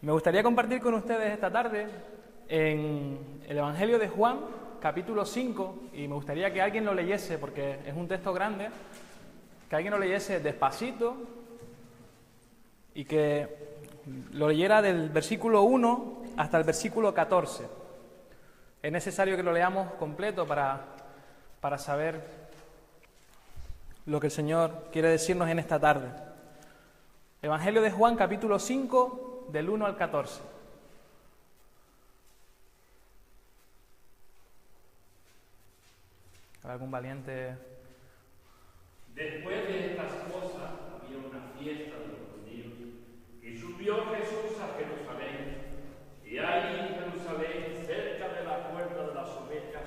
Me gustaría compartir con ustedes esta tarde en el Evangelio de Juan, capítulo 5, y me gustaría que alguien lo leyese, porque es un texto grande, que alguien lo leyese despacito y que lo leyera del versículo 1 hasta el versículo 14. Es necesario que lo leamos completo para saber lo que el Señor quiere decirnos en esta tarde. Evangelio de Juan, capítulo 5, del 1 al 14. ¿Algún valiente? Después de estas cosas había una fiesta de los judíos y subió Jesús a Jerusalén. Y hay en Jerusalén, cerca de la puerta de las ovejas,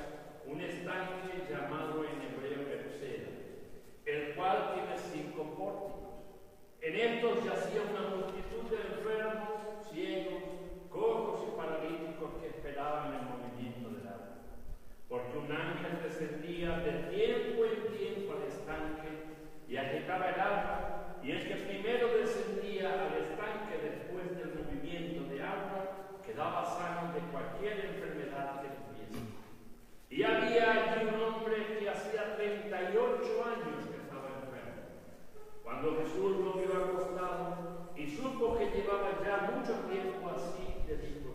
un estanque llamado en hebreo Bethesda, el cual tiene 5 pórticos. En estos yacía una multitud de enfermos, ciegos, cojos y paralíticos que esperaban el movimiento del agua. Porque un ángel descendía de tiempo en tiempo al estanque y agitaba el agua, y el que primero descendía al estanque después del movimiento de agua quedaba sano de cualquier enfermedad que tuviese. Y había allí un hombre que hacía 38 años que estaba enfermo. Cuando Jesús lo vio acostado y supo que llevaba ya mucho tiempo así, le dijo: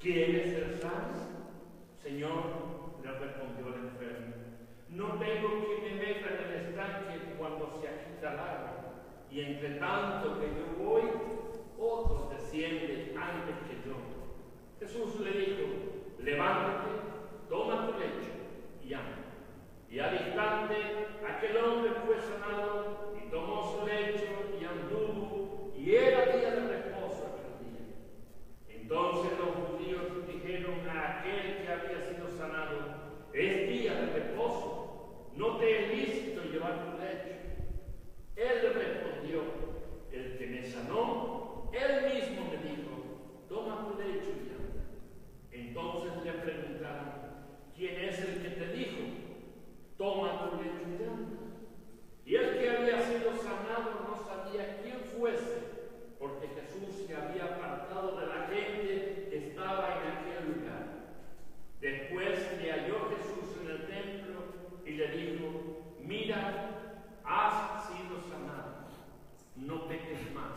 ¿Quieres ser sano? Señor, le respondió el enfermo, no tengo quien me meta en el estanque cuando se agita el agua, y entre tanto que yo voy, otro desciende antes que yo. Jesús le dijo: levántate, toma tu lecho y anda. Y al instante aquel hombre fue sanado y tomó su lecho y anduvo, y era día de reposo aquel día. Entonces los judíos dijeron a aquel que había sido sanado: es día de reposo, no te es lícito llevar tu lecho. Él le respondió: el que me sanó, él mismo me dijo: toma tu lecho y anda. Entonces le preguntaron: ¿quién es el que te dijo: toma tu lecho y anda? Y el que había sido sanado no sabía quién fuese, porque Jesús se había apartado de la gente que estaba en aquel lugar. Después le halló Jesús en el templo y le dijo: mira, has sido sanado, no peques más,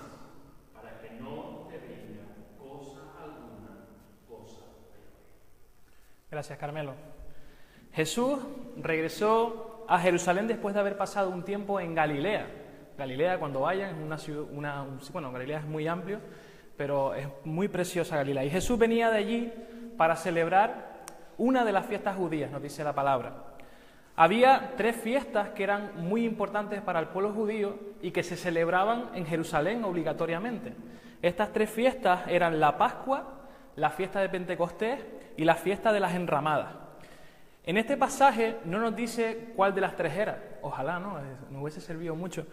para que no te venga cosa alguna, cosa peor. Gracias, Carmelo. Jesús regresó a Jerusalén después de haber pasado un tiempo en Galilea. Galilea, cuando vayan, es una ciudad, Galilea es muy amplio, pero es muy preciosa Galilea. Y Jesús venía de allí para celebrar una de las fiestas judías, nos dice la palabra. Había 3 fiestas que eran muy importantes para el pueblo judío y que se celebraban en Jerusalén obligatoriamente. Estas 3 fiestas eran la Pascua, la fiesta de Pentecostés y la fiesta de las Enramadas. En este pasaje no nos dice cuál de las 3 era, ojalá nos hubiese servido mucho,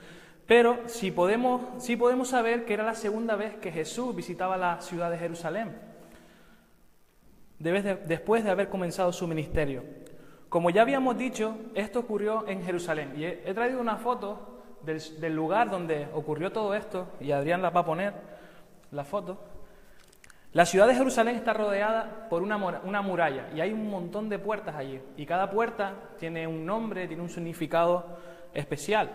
pero sí podemos saber que era la segunda vez que Jesús visitaba la ciudad de Jerusalén, después de haber comenzado su ministerio. Como ya habíamos dicho, esto ocurrió en Jerusalén, y he traído una foto del lugar donde ocurrió todo esto, y Adrián la va a poner, la foto. La ciudad de Jerusalén está rodeada por una muralla y hay un montón de puertas allí. Y cada puerta tiene un nombre, tiene un significado especial.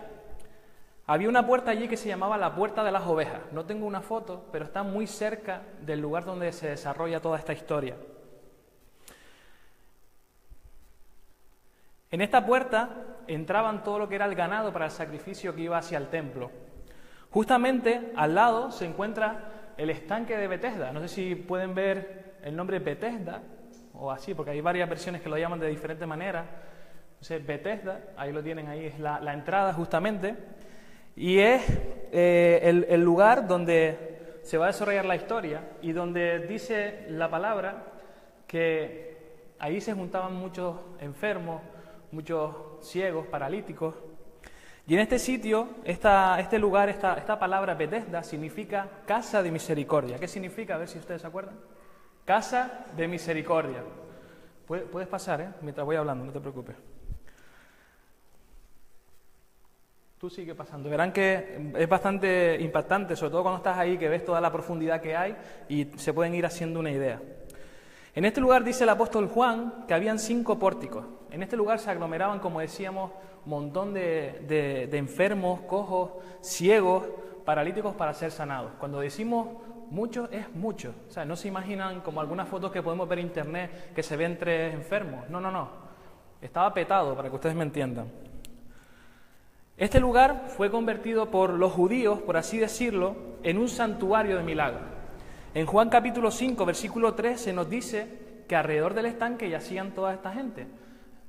Había una puerta allí que se llamaba la Puerta de las Ovejas. No tengo una foto, pero está muy cerca del lugar donde se desarrolla toda esta historia. En esta puerta entraban todo lo que era el ganado para el sacrificio que iba hacia el templo. Justamente al lado se encuentra el estanque de Bethesda. No sé si pueden ver el nombre Bethesda o así, porque hay varias versiones que lo llaman de diferentes maneras. Entonces Bethesda, ahí lo tienen, ahí es la entrada justamente, y es el lugar donde se va a desarrollar la historia y donde dice la palabra que ahí se juntaban muchos enfermos, muchos ciegos, paralíticos. Y en este sitio, este lugar, esta palabra Bethesda significa casa de misericordia. ¿Qué significa? A ver si ustedes se acuerdan. Casa de misericordia. Puedes pasar, mientras voy hablando, no te preocupes. Tú sigue pasando. Verán que es bastante impactante, sobre todo cuando estás ahí, que ves toda la profundidad que hay y se pueden ir haciendo una idea. En este lugar dice el apóstol Juan que habían 5 pórticos. En este lugar se aglomeraban, como decíamos, un montón de enfermos, cojos, ciegos, paralíticos para ser sanados. Cuando decimos mucho, es mucho. O sea, no se imaginan como algunas fotos que podemos ver en internet que se ven 3 enfermos. No. Estaba petado, para que ustedes me entiendan. Este lugar fue convertido por los judíos, por así decirlo, en un santuario de milagros. En Juan capítulo 5, versículo 3, se nos dice que alrededor del estanque yacían toda esta gente.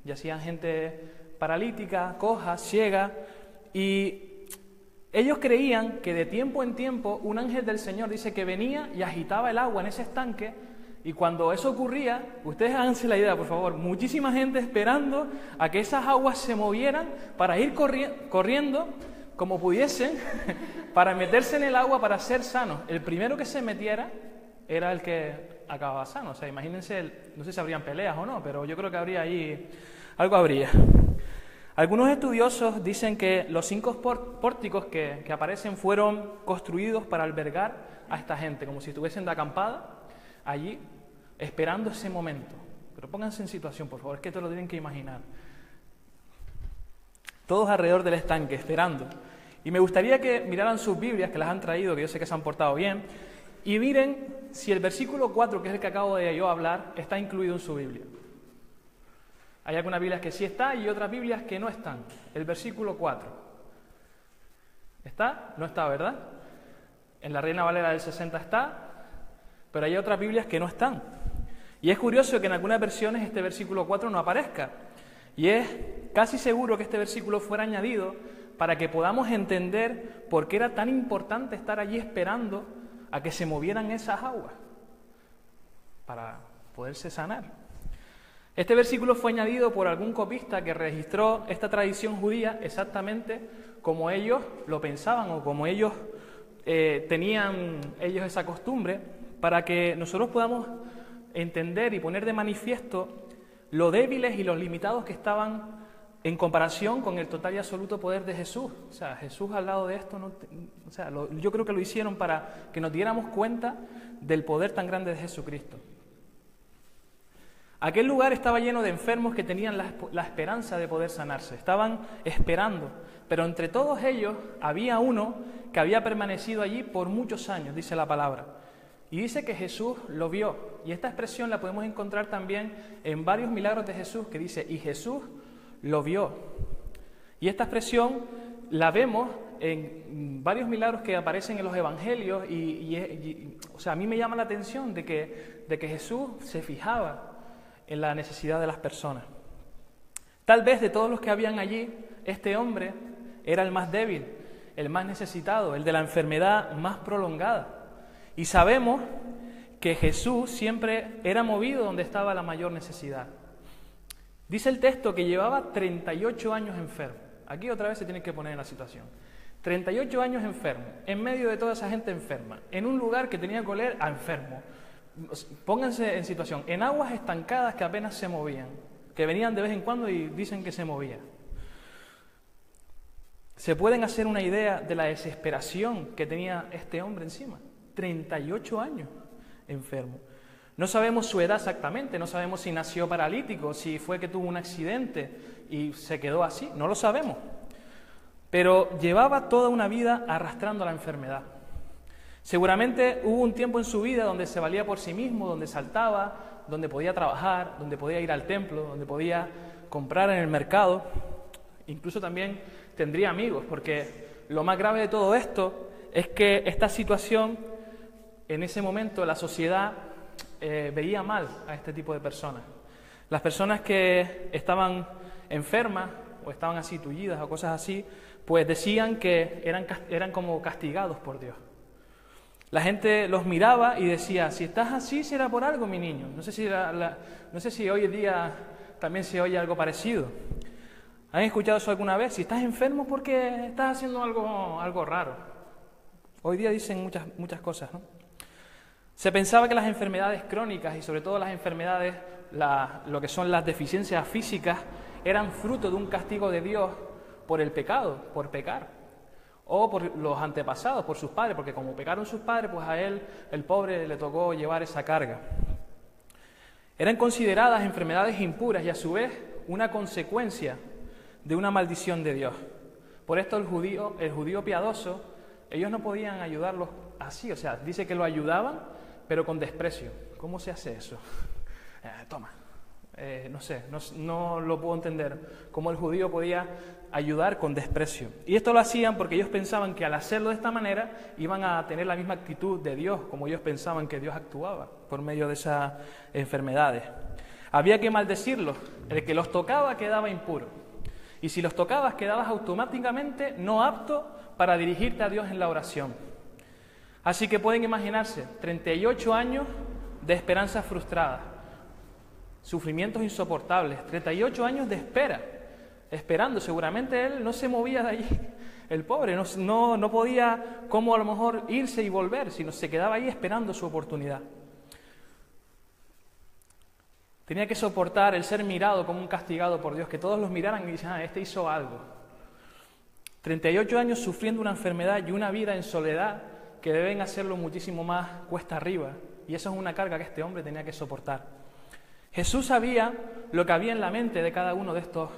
Yacían gente paralítica, coja, ciega, y ellos creían que de tiempo en tiempo un ángel del Señor dice que venía y agitaba el agua en ese estanque, y cuando eso ocurría, ustedes háganse la idea, por favor, muchísima gente esperando a que esas aguas se movieran para ir corriendo como pudiesen para meterse en el agua para ser sanos. El primero que se metiera era el que acababa sano. O sea, imagínense, no sé si habrían peleas o no, pero yo creo que habría ahí, algo habría. Algunos estudiosos dicen que los 5 pórticos que aparecen fueron construidos para albergar a esta gente, como si estuviesen de acampada allí, esperando ese momento. Pero pónganse en situación, por favor, es que te lo tienen que imaginar. Todos alrededor del estanque, esperando. Y me gustaría que miraran sus Biblias, que las han traído, que yo sé que se han portado bien, y miren si el versículo 4, que es el que acabo de yo hablar, está incluido en su Biblia. Hay algunas Biblias que sí está y otras Biblias que no están. El versículo 4. ¿Está? No está, ¿verdad? En la Reina Valera del 60 está, pero hay otras Biblias que no están. Y es curioso que en algunas versiones este versículo 4 no aparezca. Y es casi seguro que este versículo fuera añadido para que podamos entender por qué era tan importante estar allí esperando a que se movieran esas aguas, para poderse sanar. Este versículo fue añadido por algún copista que registró esta tradición judía exactamente como ellos lo pensaban o como ellos tenían esa costumbre, para que nosotros podamos entender y poner de manifiesto lo débiles y los limitados que estaban en comparación con el total y absoluto poder de Jesús. O sea, Jesús al lado de esto, yo creo que lo hicieron para que nos diéramos cuenta del poder tan grande de Jesucristo. Aquel lugar estaba lleno de enfermos que tenían la esperanza de poder sanarse, estaban esperando, pero entre todos ellos había uno que había permanecido allí por muchos años, dice la palabra. Y dice que Jesús lo vio, y esta expresión la podemos encontrar también en varios milagros de Jesús, que dice, y Jesús lo vio. Y esta expresión la vemos en varios milagros que aparecen en los evangelios, o sea, a mí me llama la atención de que Jesús se fijaba en la necesidad de las personas. Tal vez de todos los que habían allí, este hombre era el más débil, el más necesitado, el de la enfermedad más prolongada. Y sabemos que Jesús siempre era movido donde estaba la mayor necesidad. Dice el texto que llevaba 38 años enfermo. Aquí otra vez se tiene que poner en la situación. 38 años enfermo, en medio de toda esa gente enferma, en un lugar que tenía que oler a enfermo. Pónganse en situación, en aguas estancadas que apenas se movían, que venían de vez en cuando y dicen que se movían. Se pueden hacer una idea de la desesperación que tenía este hombre encima. 38 años enfermo. No sabemos su edad exactamente, no sabemos si nació paralítico, si fue que tuvo un accidente y se quedó así, no lo sabemos. Pero llevaba toda una vida arrastrando la enfermedad. Seguramente hubo un tiempo en su vida donde se valía por sí mismo, donde saltaba, donde podía trabajar, donde podía ir al templo, donde podía comprar en el mercado. Incluso también tendría amigos, porque lo más grave de todo esto es que esta situación, en ese momento la sociedad veía mal a este tipo de personas. Las personas que estaban enfermas o estaban así tullidas o cosas así, pues decían que eran como castigados por Dios. La gente los miraba y decía, si estás así será por algo, mi niño. No sé si hoy en día también se oye algo parecido. ¿Han escuchado eso alguna vez? Si estás enfermo porque estás haciendo algo raro. Hoy día dicen muchas cosas, ¿no? Se pensaba que las enfermedades crónicas y sobre todo las enfermedades, lo que son las deficiencias físicas, eran fruto de un castigo de Dios por el pecado, por pecar, o por los antepasados, por sus padres, porque como pecaron sus padres, pues a él, el pobre, le tocó llevar esa carga. Eran consideradas enfermedades impuras y a su vez una consecuencia de una maldición de Dios. Por esto el judío piadoso, ellos no podían ayudarlos así, o sea, dice que lo ayudaban, pero con desprecio. ¿Cómo se hace eso? Toma. No sé, no lo puedo entender, cómo el judío podía ayudar con desprecio. Y esto lo hacían porque ellos pensaban que al hacerlo de esta manera iban a tener la misma actitud de Dios, como ellos pensaban que Dios actuaba por medio de esas enfermedades. Había que maldecirlos, el que los tocaba quedaba impuro. Y si los tocabas quedabas automáticamente no apto para dirigirte a Dios en la oración. Así que pueden imaginarse, 38 años de esperanza frustrada, sufrimientos insoportables, 38 años de espera, esperando. Seguramente él no se movía de allí, el pobre, no podía como a lo mejor irse y volver, sino se quedaba ahí esperando su oportunidad. Tenía que soportar el ser mirado como un castigado por Dios, que todos los miraran y dicen, este hizo algo. 38 años sufriendo una enfermedad y una vida en soledad que deben hacerlo muchísimo más cuesta arriba, y eso es una carga que este hombre tenía que soportar. Jesús sabía lo que había en la mente de cada uno de estos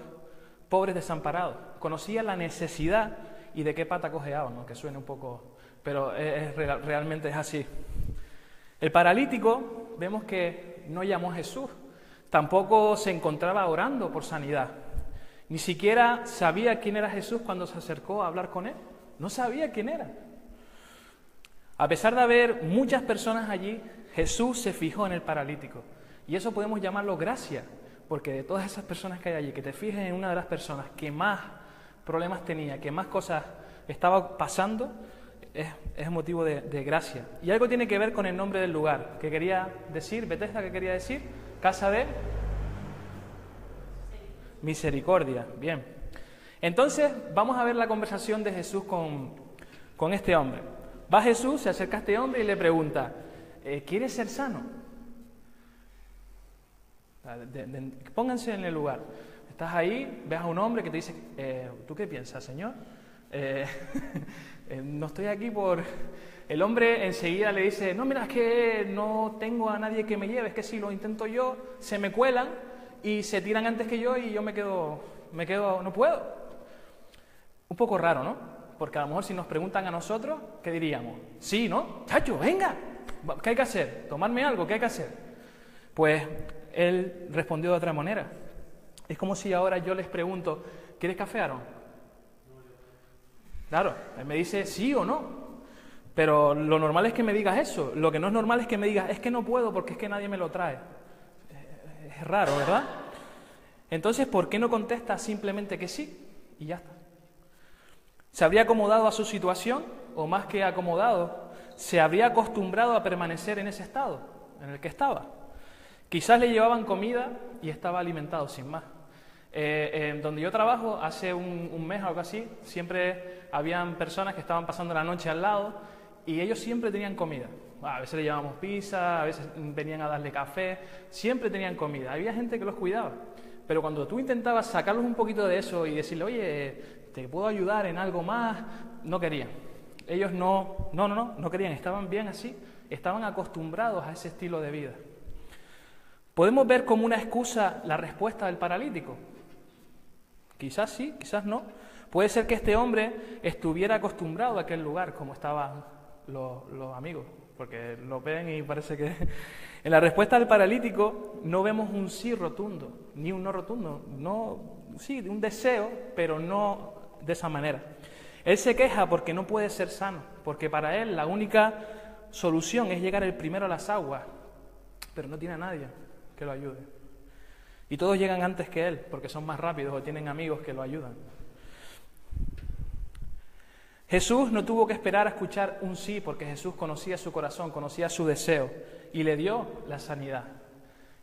pobres desamparados, conocía la necesidad y de qué pata cojeaban, aunque suene un poco, pero realmente es así. El paralítico, vemos que no llamó a Jesús, tampoco se encontraba orando por sanidad, ni siquiera sabía quién era Jesús cuando se acercó a hablar con él, no sabía quién era. A pesar de haber muchas personas allí, Jesús se fijó en el paralítico. Y eso podemos llamarlo gracia, porque de todas esas personas que hay allí, que te fijes en una de las personas que más problemas tenía, que más cosas estaba pasando, es motivo de gracia. Y algo tiene que ver con el nombre del lugar, que quería decir, Betesda, ¿qué quería decir? Casa de misericordia. Bien. Entonces, vamos a ver la conversación de Jesús con este hombre. Va Jesús, se acerca a este hombre y le pregunta, ¿quieres ser sano? Pónganse en el lugar. Estás ahí, ves a un hombre que te dice, ¿tú qué piensas, Señor? No estoy aquí por... El hombre enseguida le dice, no, mira, es que no tengo a nadie que me lleve, es que si lo intento yo, se me cuelan y se tiran antes que yo y yo me quedo, no puedo. Un poco raro, ¿no? Porque a lo mejor si nos preguntan a nosotros, ¿qué diríamos? Sí, ¿no? Chacho, venga, ¿qué hay que hacer? Tomarme algo, ¿qué hay que hacer? Pues él respondió de otra manera. Es como si ahora yo les pregunto, ¿quieres café, Aaron? Claro, él me dice sí o no. Pero lo normal es que me digas eso. Lo que no es normal es que me digas, es que no puedo porque es que nadie me lo trae. Es raro, ¿verdad? Entonces, ¿por qué no contestas simplemente que sí? Y ya está. ¿Se habría acomodado a su situación? O más que acomodado, ¿se habría acostumbrado a permanecer en ese estado en el que estaba? Quizás le llevaban comida y estaba alimentado sin más. Donde yo trabajo, hace un mes o algo así, siempre habían personas que estaban pasando la noche al lado y ellos siempre tenían comida. A veces le llevábamos pizza, a veces venían a darle café, siempre tenían comida. Había gente que los cuidaba. Pero cuando tú intentabas sacarlos un poquito de eso y decirle, oye, ¿te puedo ayudar en algo más? No querían. Ellos no querían, estaban bien así, estaban acostumbrados a ese estilo de vida. ¿Podemos ver como una excusa la respuesta del paralítico? Quizás sí, quizás no. Puede ser que este hombre estuviera acostumbrado a aquel lugar como estaban los amigos, porque lo ven y parece que... En la respuesta del paralítico no vemos un sí rotundo, ni un no rotundo. Sí, un deseo, pero no de esa manera. Él se queja porque no puede ser sano, porque para él la única solución es llegar el primero a las aguas, pero no tiene a nadie que lo ayude. Y todos llegan antes que él, porque son más rápidos o tienen amigos que lo ayudan. Jesús no tuvo que esperar a escuchar un sí, porque Jesús conocía su corazón, conocía su deseo, y le dio la sanidad.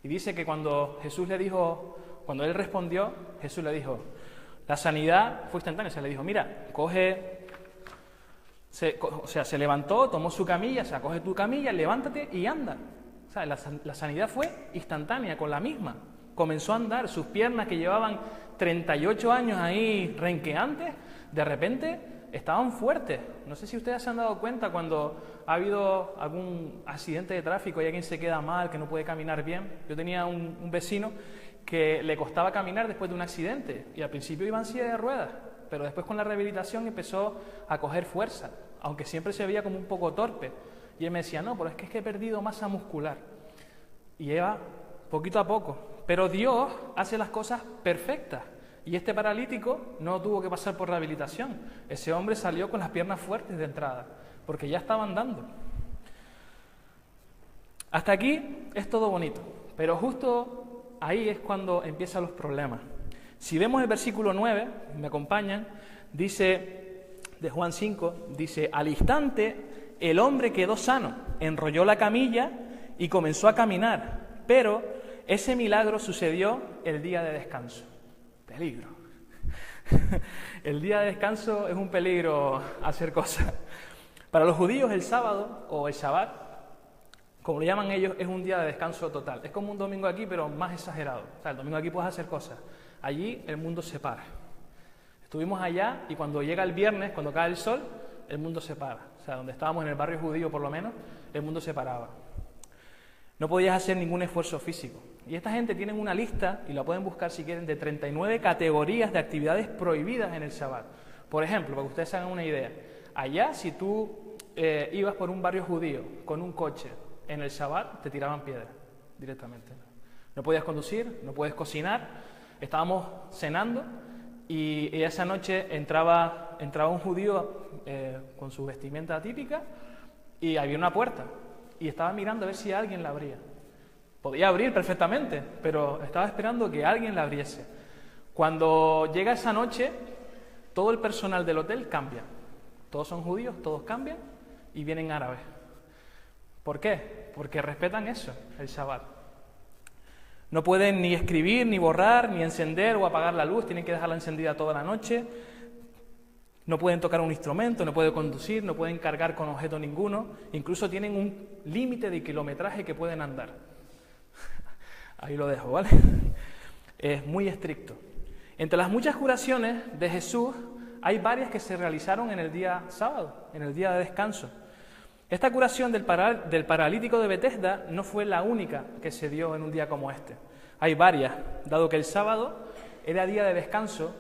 Y dice que cuando él respondió, Jesús le dijo, la sanidad fue instantánea, se le dijo, mira, se levantó, tomó su camilla, coge tu camilla, levántate y anda. O sea, la sanidad fue instantánea, con la misma. Comenzó a andar, sus piernas que llevaban 38 años ahí renqueantes, de repente estaban fuertes. No sé si ustedes se han dado cuenta cuando ha habido algún accidente de tráfico y alguien se queda mal, que no puede caminar bien. Yo tenía un vecino que le costaba caminar después de un accidente y al principio iba en silla de ruedas, pero después con la rehabilitación empezó a coger fuerza, aunque siempre se veía como un poco torpe. Y él me decía, no, pero es que he perdido masa muscular. Y lleva poquito a poco. Pero Dios hace las cosas perfectas. Y este paralítico no tuvo que pasar por rehabilitación. Ese hombre salió con las piernas fuertes de entrada, porque ya estaba andando. Hasta aquí es todo bonito, pero justo ahí es cuando empiezan los problemas. Si vemos el versículo 9, me acompañan, dice, de Juan 5, dice, al instante el hombre quedó sano, enrolló la camilla y comenzó a caminar, pero ese milagro sucedió el día de descanso. Peligro. El día de descanso es un peligro hacer cosas. Para los judíos el sábado o el Shabbat, como lo llaman ellos, es un día de descanso total. Es como un domingo aquí, pero más exagerado. O sea, el domingo aquí puedes hacer cosas. Allí el mundo se para. Estuvimos allá y cuando llega el viernes, cuando cae el sol, el mundo se para. O sea, donde estábamos en el barrio judío por lo menos, el mundo se paraba. No podías hacer ningún esfuerzo físico. Y esta gente tienen una lista, y la pueden buscar si quieren, de 39 categorías de actividades prohibidas en el Shabbat. Por ejemplo, para que ustedes se hagan una idea, allá si tú ibas por un barrio judío con un coche en el Shabbat, te tiraban piedras directamente. No podías conducir, no puedes cocinar. Estábamos cenando y esa noche entraba un judío con su vestimenta típica y había una puerta. Y estaba mirando a ver si alguien la abría. Podía abrir perfectamente, pero estaba esperando que alguien la abriese. Cuando llega esa noche, todo el personal del hotel cambia. Todos son judíos, todos cambian y vienen árabes. ¿Por qué? Porque respetan eso, el Shabbat. No pueden ni escribir, ni borrar, ni encender o apagar la luz, tienen que dejarla encendida toda la noche. No pueden tocar un instrumento, no pueden conducir, no pueden cargar con objeto ninguno. Incluso tienen un límite de kilometraje que pueden andar. Ahí lo dejo, ¿vale? Es muy estricto. Entre las muchas curaciones de Jesús, hay varias que se realizaron en el día sábado, en el día de descanso. Esta curación del paralítico de Betesda no fue la única que se dio en un día como este. Hay varias, dado que el sábado era día de descanso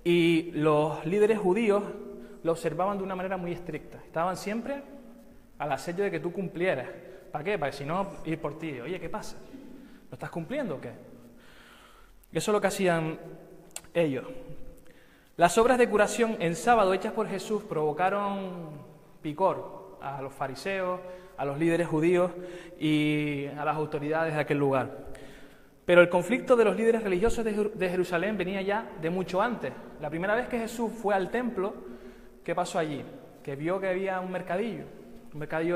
y los líderes judíos lo observaban de una manera muy estricta. Estaban siempre al acecho de que tú cumplieras. ¿Para qué? Para que si no, ir por ti. Oye, ¿qué pasa? ¿Lo estás cumpliendo o qué? Eso es lo que hacían ellos. Las obras de curación en sábado hechas por Jesús provocaron picor a los fariseos, a los líderes judíos y a las autoridades de aquel lugar. Pero el conflicto de los líderes religiosos de Jerusalén venía ya de mucho antes. La primera vez que Jesús fue al templo, ¿qué pasó allí? Que vio que había un mercadillo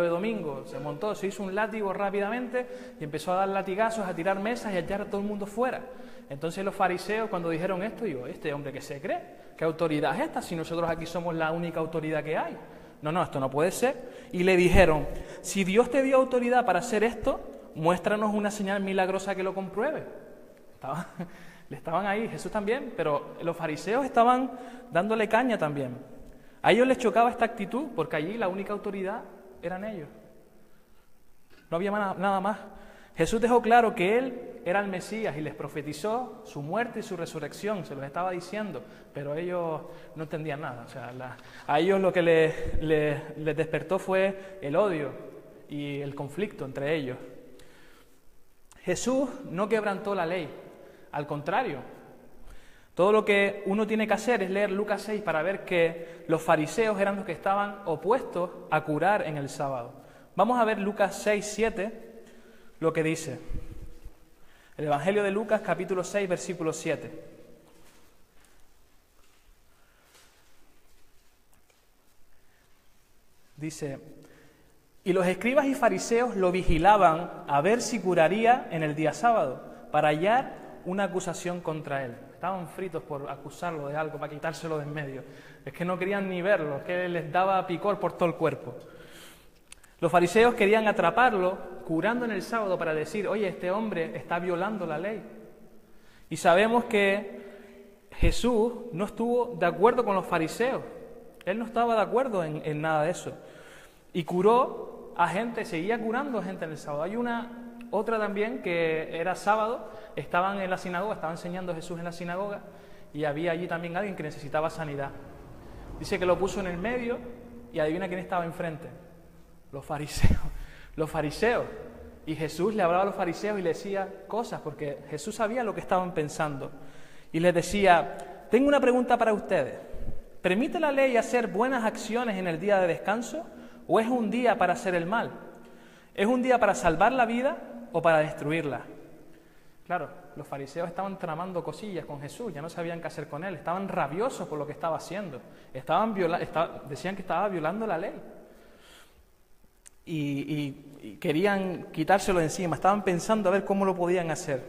de domingo, se montó, se hizo un látigo rápidamente y empezó a dar latigazos, a tirar mesas y a echar a todo el mundo fuera. Entonces los fariseos, cuando dijeron esto, digo, ¿este hombre qué se cree? ¿Qué autoridad es esta si nosotros aquí somos la única autoridad que hay? No, esto no puede ser. Y le dijeron, si Dios te dio autoridad para hacer esto, muéstranos una señal milagrosa que lo compruebe. Le estaban ahí, Jesús también, pero los fariseos estaban dándole caña también. A ellos les chocaba esta actitud porque allí la única autoridad eran ellos. No había nada más. Jesús dejó claro que Él era el Mesías y les profetizó su muerte y su resurrección, se los estaba diciendo, pero ellos no entendían nada. O sea, a ellos lo que les despertó fue el odio y el conflicto entre ellos. Jesús no quebrantó la ley, al contrario. Todo lo que uno tiene que hacer es leer Lucas 6 para ver que los fariseos eran los que estaban opuestos a curar en el sábado. Vamos a ver Lucas 6, 7, lo que dice. El Evangelio de Lucas, capítulo 6, versículo 7. Dice, y los escribas y fariseos lo vigilaban a ver si curaría en el día sábado, para hallar una acusación contra él. Estaban fritos por acusarlo de algo, para quitárselo de en medio. Es que no querían ni verlo, es que les daba picor por todo el cuerpo. Los fariseos querían atraparlo curando en el sábado para decir, oye, este hombre está violando la ley. Y sabemos que Jesús no estuvo de acuerdo con los fariseos. Él no estaba de acuerdo en nada de eso. Y curó a gente, seguía curando a gente en el sábado. Hay otra también que era sábado, estaban en la sinagoga, estaba enseñando Jesús en la sinagoga y había allí también alguien que necesitaba sanidad. Dice que lo puso en el medio y adivina quién estaba enfrente. Los fariseos. Los fariseos. Y Jesús le hablaba a los fariseos y le decía cosas porque Jesús sabía lo que estaban pensando. Y les decía, tengo una pregunta para ustedes. ¿Permite la ley hacer buenas acciones en el día de descanso o es un día para hacer el mal? ¿Es un día para salvar la vida o para destruirla? Claro, los fariseos estaban tramando cosillas con Jesús, ya no sabían qué hacer con él, estaban rabiosos por lo que estaba haciendo, decían que estaba violando la ley y querían quitárselo de encima, estaban pensando a ver cómo lo podían hacer.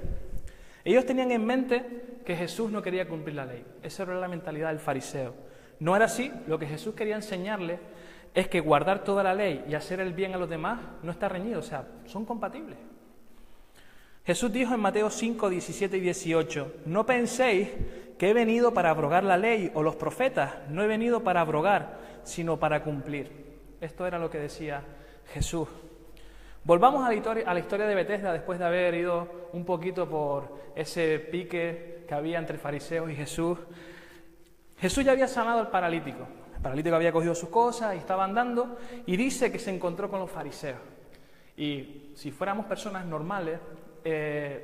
Ellos tenían en mente que Jesús no quería cumplir la ley, esa era la mentalidad del fariseo. No era así, lo que Jesús quería enseñarles es que guardar toda la ley y hacer el bien a los demás no está reñido, o sea, son compatibles. Jesús dijo en Mateo 5, 17 y 18, no penséis que he venido para abrogar la ley o los profetas, no he venido para abrogar, sino para cumplir. Esto era lo que decía Jesús. Volvamos a la historia de Betesda después de haber ido un poquito por ese pique que había entre fariseos y Jesús. Jesús ya había sanado al paralítico. El paralítico había cogido sus cosas y estaba andando y dice que se encontró con los fariseos. Y si fuéramos personas normales,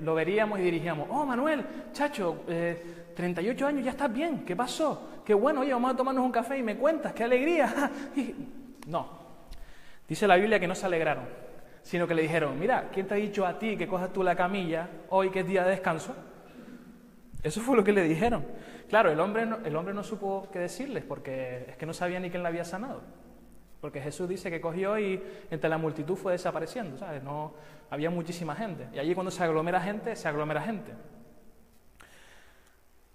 lo veríamos y diríamos, oh Manuel, chacho, 38 años, ya estás bien, ¿qué pasó? Qué bueno, oye, vamos a tomarnos un café y me cuentas, qué alegría. No, dice la Biblia que no se alegraron, sino que le dijeron, mira, ¿quién te ha dicho a ti que cojas tú la camilla hoy que es día de descanso? Eso fue lo que le dijeron. Claro, el hombre no supo qué decirles porque es que no sabía ni quién la había sanado. Porque Jesús dice que cogió y entre la multitud fue desapareciendo, ¿sabes? No, había muchísima gente. Y allí cuando se aglomera gente, se aglomera gente.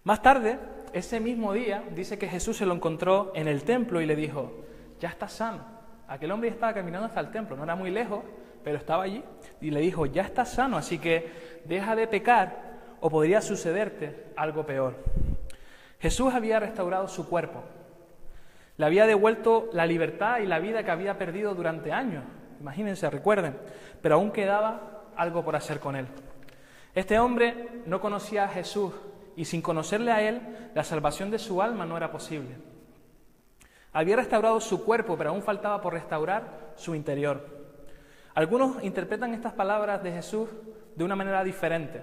Más tarde, ese mismo día, dice que Jesús se lo encontró en el templo y le dijo, ya estás sano. Aquel hombre estaba caminando hasta el templo, no era muy lejos, pero estaba allí. Y le dijo, ya estás sano, así que deja de pecar o podría sucederte algo peor. Jesús había restaurado su cuerpo. Le había devuelto la libertad y la vida que había perdido durante años. Imagínense, recuerden. Pero aún quedaba algo por hacer con él. Este hombre no conocía a Jesús y sin conocerle a él, la salvación de su alma no era posible. Había restaurado su cuerpo, pero aún faltaba por restaurar su interior. Algunos interpretan estas palabras de Jesús de una manera diferente.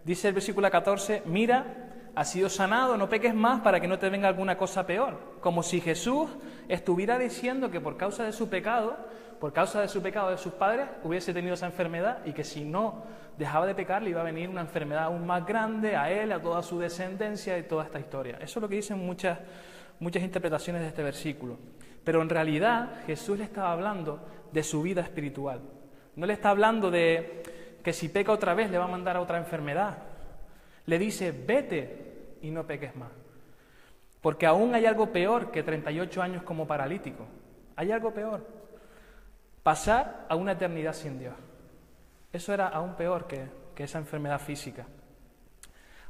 Dice el versículo 14, mira, has sido sanado, no peques más para que no te venga alguna cosa peor. Como si Jesús estuviera diciendo que por causa de su pecado de sus padres, hubiese tenido esa enfermedad y que si no dejaba de pecar le iba a venir una enfermedad aún más grande a él, a toda su descendencia y toda esta historia. Eso es lo que dicen muchas interpretaciones de este versículo. Pero en realidad Jesús le estaba hablando de su vida espiritual. No le está hablando de que si peca otra vez le va a mandar a otra enfermedad. Le dice, vete y no peques más. Porque aún hay algo peor que 38 años como paralítico. Hay algo peor. Pasar a una eternidad sin Dios. Eso era aún peor que esa enfermedad física.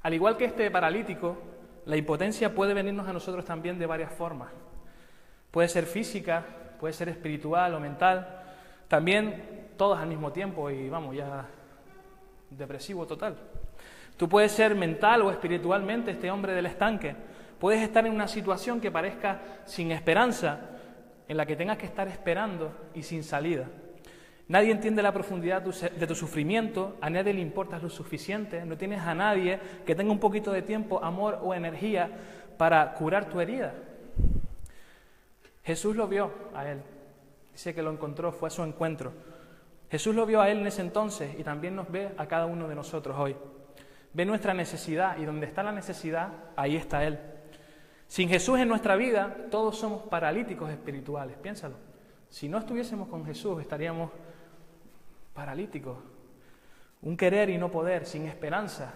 Al igual que este paralítico, la impotencia puede venirnos a nosotros también de varias formas. Puede ser física, puede ser espiritual o mental. También todas al mismo tiempo y vamos, ya depresivo total. Tú puedes ser mental o espiritualmente este hombre del estanque. Puedes estar en una situación que parezca sin esperanza, en la que tengas que estar esperando y sin salida. Nadie entiende la profundidad de tu sufrimiento, a nadie le importas lo suficiente, no tienes a nadie que tenga un poquito de tiempo, amor o energía para curar tu herida. Jesús lo vio a él, dice que lo encontró, fue a su encuentro. Jesús lo vio a él en ese entonces y también nos ve a cada uno de nosotros hoy. Ve nuestra necesidad y donde está la necesidad, ahí está Él. Sin Jesús en nuestra vida, todos somos paralíticos espirituales, piénsalo. Si no estuviésemos con Jesús, estaríamos paralíticos. Un querer y no poder, sin esperanza.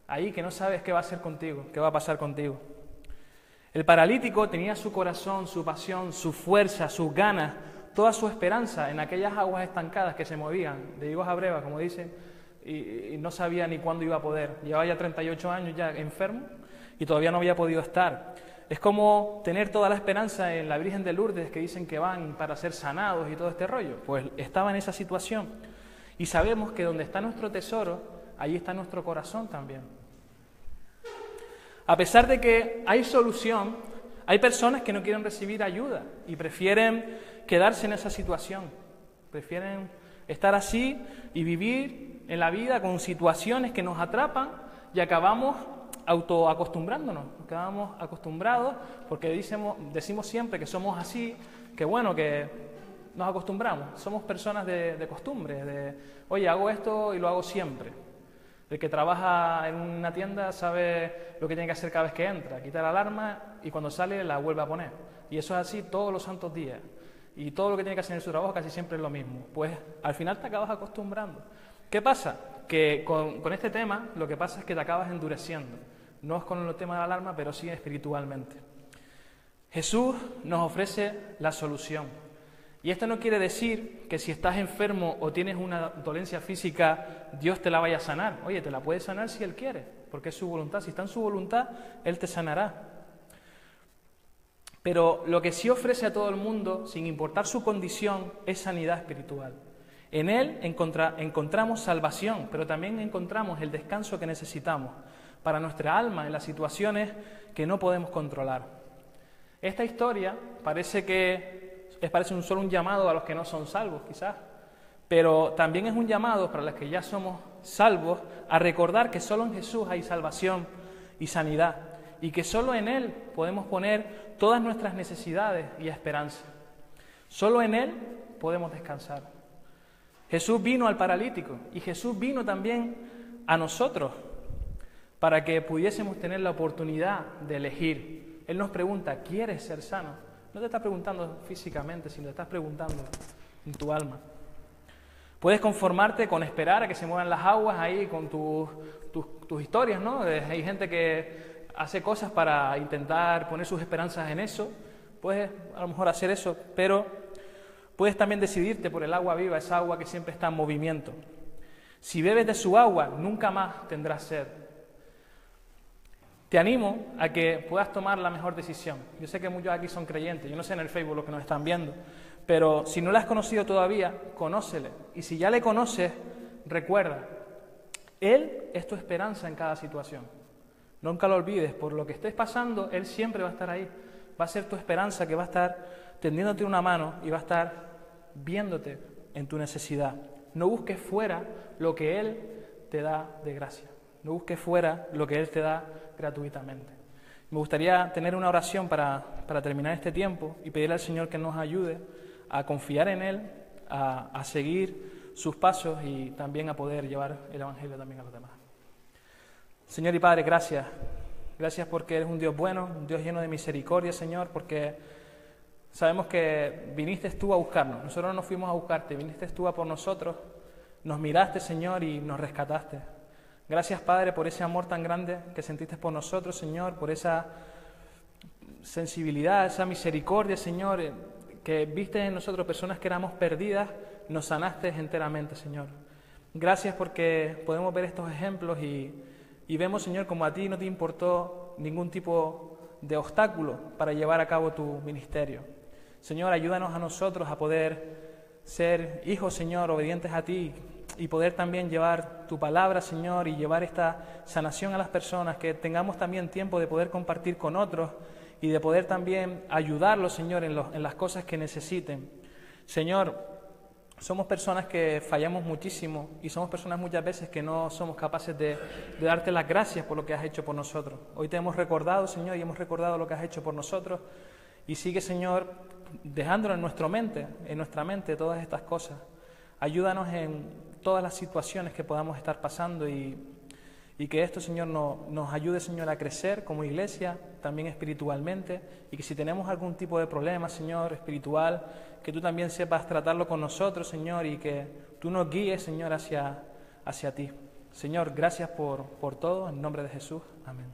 Ahí que no sabes qué va a hacer contigo, qué va a pasar contigo. El paralítico tenía su corazón, su pasión, su fuerza, sus ganas, toda su esperanza en aquellas aguas estancadas que se movían, de higos a brevas, como dicen, y no sabía ni cuándo iba a poder. Llevaba ya 38 años ya enfermo y todavía no había podido estar. Es como tener toda la esperanza en la Virgen de Lourdes, que dicen que van para ser sanados y todo este rollo. Pues estaba en esa situación. Y sabemos que donde está nuestro tesoro, allí está nuestro corazón también. A pesar de que hay solución, hay personas que no quieren recibir ayuda y prefieren quedarse en esa situación. Prefieren estar así y vivir en la vida con situaciones que nos atrapan y acabamos autoacostumbrándonos. Acabamos acostumbrados porque decimos siempre que somos así, que bueno, que nos acostumbramos. Somos personas de costumbre, oye, hago esto y lo hago siempre. El que trabaja en una tienda sabe lo que tiene que hacer cada vez que entra, quita la alarma y cuando sale la vuelve a poner. Y eso es así todos los santos días. Y todo lo que tiene que hacer en su trabajo casi siempre es lo mismo. Pues al final te acabas acostumbrando. ¿Qué pasa? Que con este tema lo que pasa es que te acabas endureciendo. No es con el tema de la alarma, pero sí espiritualmente. Jesús nos ofrece la solución. Y esto no quiere decir que si estás enfermo o tienes una dolencia física, Dios te la vaya a sanar. Oye, te la puede sanar si Él quiere, porque es su voluntad. Si está en su voluntad, Él te sanará. Pero lo que sí ofrece a todo el mundo, sin importar su condición, es sanidad espiritual. En Él encontramos salvación, pero también encontramos el descanso que necesitamos para nuestra alma en las situaciones que no podemos controlar. Esta historia parece solo un llamado a los que no son salvos, quizás, pero también es un llamado para los que ya somos salvos a recordar que solo en Jesús hay salvación y sanidad y que solo en Él podemos poner todas nuestras necesidades y esperanza. Solo en Él podemos descansar. Jesús vino al paralítico y Jesús vino también a nosotros para que pudiésemos tener la oportunidad de elegir. Él nos pregunta, ¿quieres ser sano? No te está preguntando físicamente, sino te estás preguntando en tu alma. Puedes conformarte con esperar a que se muevan las aguas ahí con tus historias, ¿no? Hay gente que hace cosas para intentar poner sus esperanzas en eso. Puedes a lo mejor hacer eso, pero puedes también decidirte por el agua viva, esa agua que siempre está en movimiento. Si bebes de su agua, nunca más tendrás sed. Te animo a que puedas tomar la mejor decisión. Yo sé que muchos aquí son creyentes, yo no sé en el Facebook los que nos están viendo, pero si no le has conocido todavía, conócele. Y si ya le conoces, recuerda, Él es tu esperanza en cada situación. Nunca lo olvides, por lo que estés pasando, Él siempre va a estar ahí. Va a ser tu esperanza que va a estar tendiéndote una mano y va a estar viéndote en tu necesidad. No busques fuera lo que Él te da de gracia. No busques fuera lo que Él te da gratuitamente. Me gustaría tener una oración para terminar este tiempo y pedirle al Señor que nos ayude a confiar en Él, a seguir sus pasos y también a poder llevar el Evangelio también a los demás. Señor y Padre, gracias. Gracias porque eres un Dios bueno, un Dios lleno de misericordia, Señor, porque sabemos que viniste tú a buscarnos. Nosotros no nos fuimos a buscarte, viniste tú a por nosotros, nos miraste, Señor, y nos rescataste. Gracias, Padre, por ese amor tan grande que sentiste por nosotros, Señor, por esa sensibilidad, esa misericordia, Señor, que viste en nosotros personas que éramos perdidas, nos sanaste enteramente, Señor. Gracias porque podemos ver estos ejemplos y vemos, Señor, como a ti no te importó ningún tipo de obstáculo para llevar a cabo tu ministerio. Señor, ayúdanos a nosotros a poder ser hijos, Señor, obedientes a ti, y poder también llevar tu palabra, Señor, y llevar esta sanación a las personas, que tengamos también tiempo de poder compartir con otros y de poder también ayudarlos, Señor, en las cosas que necesiten. Señor, somos personas que fallamos muchísimo y somos personas muchas veces que no somos capaces de darte las gracias por lo que has hecho por nosotros. Hoy te hemos recordado, Señor, y hemos recordado lo que has hecho por nosotros, y sigue, Señor, dejándolo en nuestra mente todas estas cosas. Ayúdanos en todas las situaciones que podamos estar pasando y que esto, Señor, nos ayude, Señor, a crecer como iglesia, también espiritualmente, y que si tenemos algún tipo de problema, Señor, espiritual, que tú también sepas tratarlo con nosotros, Señor, y que tú nos guíes, Señor, hacia ti. Señor, gracias por todo, en nombre de Jesús. Amén.